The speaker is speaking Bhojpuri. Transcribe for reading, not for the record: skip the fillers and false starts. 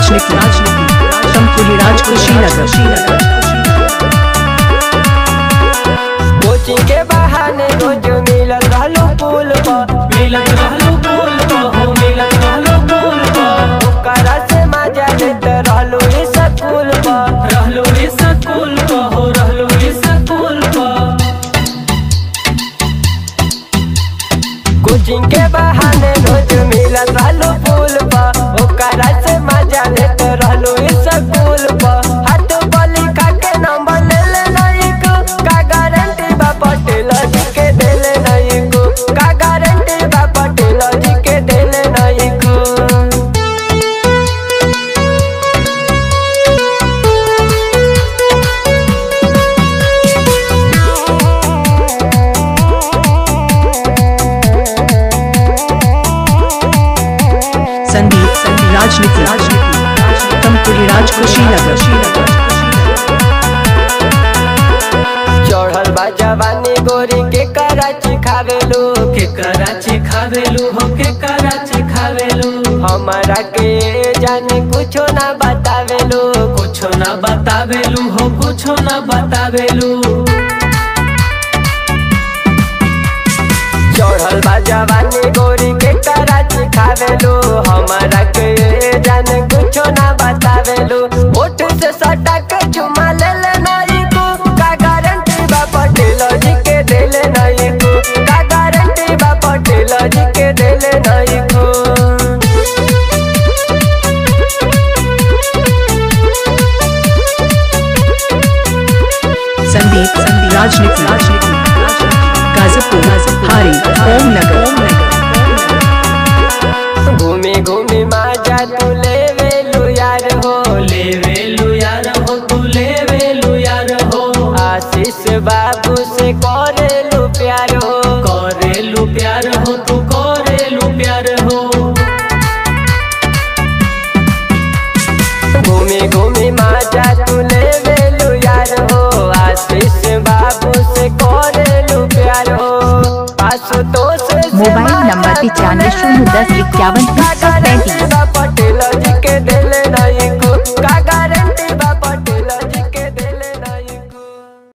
राजनीति शमकुली राज कुशीनगर। कोचिंग के बहाने रोज मिलत रहलू पुल पर, मिलत रहलू पुल पर हो, मिलत रहलू पुल पर। ओकरा से मजा लेत रहलू स्कूल पर, रहलू स्कूल पर हो, रहलू स्कूल पर। कोचिंग के बहाने रोज मिलत रहलू पुल पर, ओकरा से मजा लेत रहलू स्कूल पर। हाथ पर लिखा के नंबर ले ले नहीं को, का गारंटी बा पटेल जी के देले नहीं को, का गारंटी बा पटेल जी के देले नहीं को। संदीप राजनीति शमकुली राज कुशीनगर। चढ़ल बा जवानी गोरी के कराची खावेलू, के कराची खावेलू हो, के कराची खावेलू। हमारा के जाने कुछो ना बतावेलू, कुछो ना बतावेलू हो, कुछो ना बतावेलू। चढ़ल बा जवानी गोरी के कराची खावेलू, हमारा के जाने कुछो ना बतावेलू। ओठ से सटा के चुमा ले ले नहीं को, का गारंटी बा पटेल जी के देले नहीं को, का गारंटी बा पटेल जी के देले नहीं को। संदीप राजनीति गाजीपुर हारी ओम नगर। घूमी घूमी माजा तू लेवेलू यार हो, लेवेलू यार हो, तू लेवेलू यार हो। आशीष बाबू से करेलू प्यार हो, करेलू प्यार हो, तू करेलू प्यार हो। घूमी घूमी माजा तू लेवेलू यार हो, आशीष बाबू से करेलू प्यार हो। Ashutosh mobile number 95 010 51 335।